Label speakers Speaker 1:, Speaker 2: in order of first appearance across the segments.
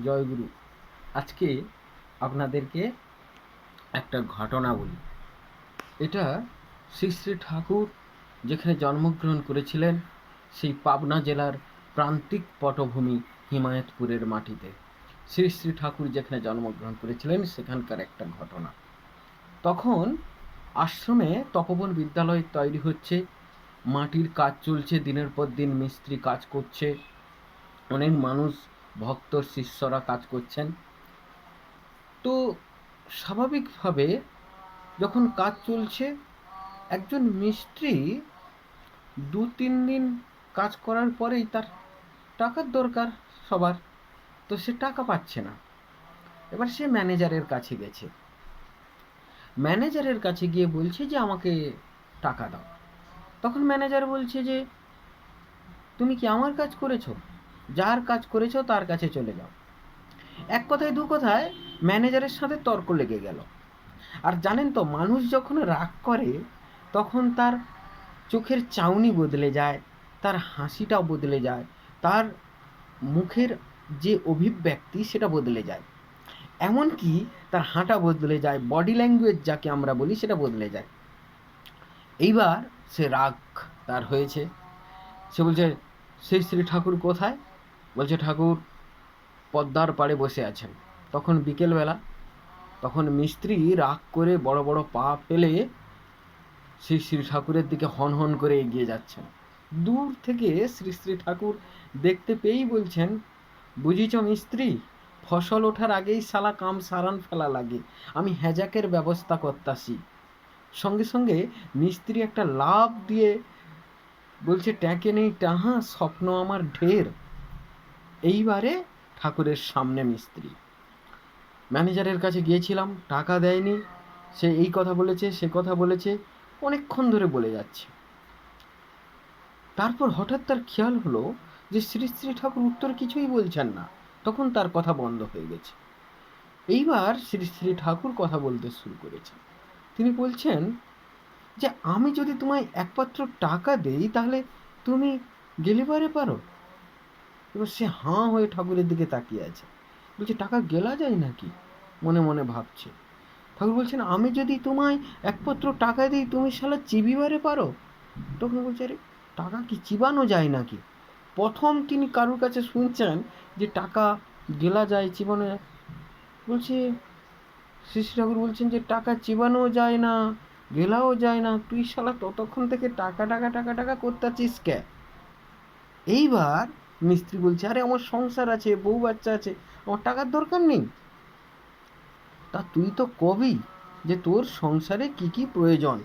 Speaker 1: জয়গুরু। আজকে আপনাদেরকে একটা ঘটনা বলি। এটা শ্রী শ্রী ঠাকুর যেখানে জন্মগ্রহণ করেছিলেন সেই পাবনা জেলার প্রান্তিক পটভূমি হিমায়তপুরের মাটিতে শ্রী শ্রী ঠাকুর যেখানে জন্মগ্রহণ করেছিলেন সেখানকার একটা ঘটনা। তখন আশ্রমে তপবন বিদ্যালয় তৈরি হচ্ছে, মাটির কাজ চলছে, দিনের পর দিন মিস্ত্রি কাজ করছে, অনেক মানুষ ভক্ত শিষ্যরা কাজ করছেন। তো স্বাভাবিকভাবে যখন কাজ চলছে, একজন মিস্ত্রি ২-৩ দিন কাজ করার পরেই তার টাকার দরকার সবার। তো সে টাকা পাচ্ছে না। এবার সে ম্যানেজারের কাছে গেছে। ম্যানেজারের কাছে গিয়ে বলছে যে আমাকে টাকা দাও। তখন ম্যানেজার বলছে যে তুমি কি আমার কাজ করেছো? যার কাজ করেছো তার কাছে চলে যাও। এক কথায় দু কথায় ম্যানেজারের সাথে তর্ক লেগে গেল। আর জানেন তো, মানুষ যখন রাগ করে তখন তার চোখের চাউনি বদলে যায়, তার হাসিটাও বদলে যায়, তার মুখের যে অভিব্যক্তি সেটা বদলে যায়, এমনকি তার হাঁটা বদলে যায়, বডি ল্যাঙ্গুয়েজ যাকে আমরা বলি সেটা বদলে যায়। এইবার সে রাগ তার হয়েছে। সে বলছে শ্রী শ্রী ঠাকুর কোথায়? বলছে ঠাকুর পদ্মার পাড়ে বসে আছেন। তখন বিকেলবেলা। তখন মিস্ত্রি রাগ করে বড় বড় পা ফেলে শ্রী শ্রী ঠাকুরের দিকে হন হন করে এগিয়ে যাচ্ছেন। দূর থেকে শ্রী শ্রী ঠাকুর দেখতে পেয়েই বলছেন, বুঝিছ মিস্ত্রি, ফসল ওঠার আগেই শালা কাম সারান ফেলা লাগে, আমি হ্যাজাকের ব্যবস্থা করতাছি। সঙ্গে সঙ্গে মিস্ত্রি একটা লাফ দিয়ে বলছে, ট্যাঁকে নেই টাহা, স্বপ্ন আমার ঢের। এইবারে ঠাকুরের সামনে মিস্ত্রি। ম্যানেজারের কাছে গিয়েছিলাম, টাকা দেয়নি, সে এই কথা বলেছে, সে কথা বলেছে, অনেকক্ষণ ধরে বলে যাচ্ছে। তারপর হঠাৎ তার খেয়াল হলো যে শ্রী শ্রী ঠাকুর উত্তর কিছুই বলছেন না। তখন তার কথা বন্ধ হয়ে গেছে। এইবার শ্রী শ্রী ঠাকুর কথা বলতে শুরু করেছেন। তিনি বলছেন যে আমি যদি তোমায় একমাত্র টাকা দেই তাহলে তুমি গেলিবারে পারো? এবার সে হাঁ হয়ে ঠাকুরের দিকে তাকিয়ে আছে। বলছে টাকা গেলা যায় নাকি? মনে মনে ভাবছে। ঠাকুর বলছেন আমি যদি তোমায় একমাত্র টাকা দিই তুমি শালা চিবিবারে পারো? তখন বলছে আরে টাকা কি চিবানো যায় নাকি? প্রথম তিনি কারুর কাছে শুনছেন যে টাকা গেলা যায়, চিবানো যায়। বলছে শ্রী শ্রী ঠাকুর বলছেন যে টাকা চিবানো যায় না, গেলাও যায় না, তুই শালা ততক্ষণ থেকে টাকা টাকা টাকা টাকা করতেছিস কে? এইবার মিস্ত্রি বলছে আরে আমার সংসার আছে, বউ বাচ্চা আছে, আমার টাকার দরকার নেই। তা তুই তো কবি যে তোর সংসারে কি কি প্রয়োজন।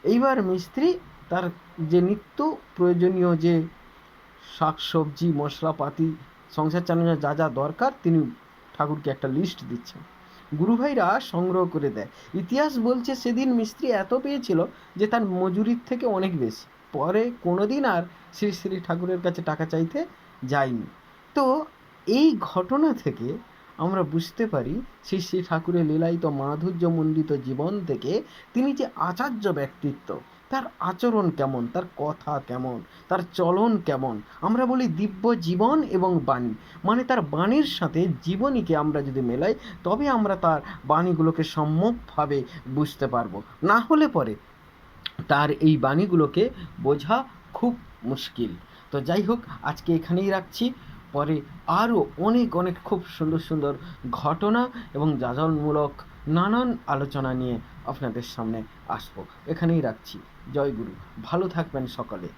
Speaker 1: এইবার মিস্ত্রি তার যে নিত্য প্রয়োজনীয় যে শাকসবজি মশলাপাতি সংসার চালানোর যা যা দরকার তিনি ঠাকুরকে একটা লিস্ট দিচ্ছেন। গুরুভাইরা সংগ্রহ করে দেয়। ইতিহাস বলছে সেদিন মিস্ত্রি এত পেয়েছিল যে তার মজুরির থেকে অনেক বেশি। পরে কোনোদিন আর শ্রী শ্রী ঠাকুরের কাছে টাকা চাইতে যায়নি। তো এই ঘটনা থেকে আমরা বুঝতে পারি শ্রী শ্রী ঠাকুরের লীলায়িত মাধুর্যমণ্ডিত জীবন থেকে তিনি যে আচার্য ব্যক্তিত্ব, তার আচরণ কেমন, তার কথা কেমন, তার চলন কেমন। আমরা বলি দিব্য জীবন এবং বাণী, মানে তার বাণীর সাথে জীবনীকে আমরা যদি মেলাই তবে আমরা তার বাণীগুলোকে সম্যকভাবে বুঝতে পারবো। না হলে পরে তার এই বাণীগুলোকে বোঝা খুব মুশকিল। তো যাই হোক, আজকে এখানেই রাখছি। পরে আরও অনেক অনেক খুব সুন্দর সুন্দর ঘটনা এবং যাজনমূলক নানান আলোচনা নিয়ে আপনাদের সামনে আসবো। এখানেই রাখছি। জয় গুরু। ভালো থাকবেন সকলে।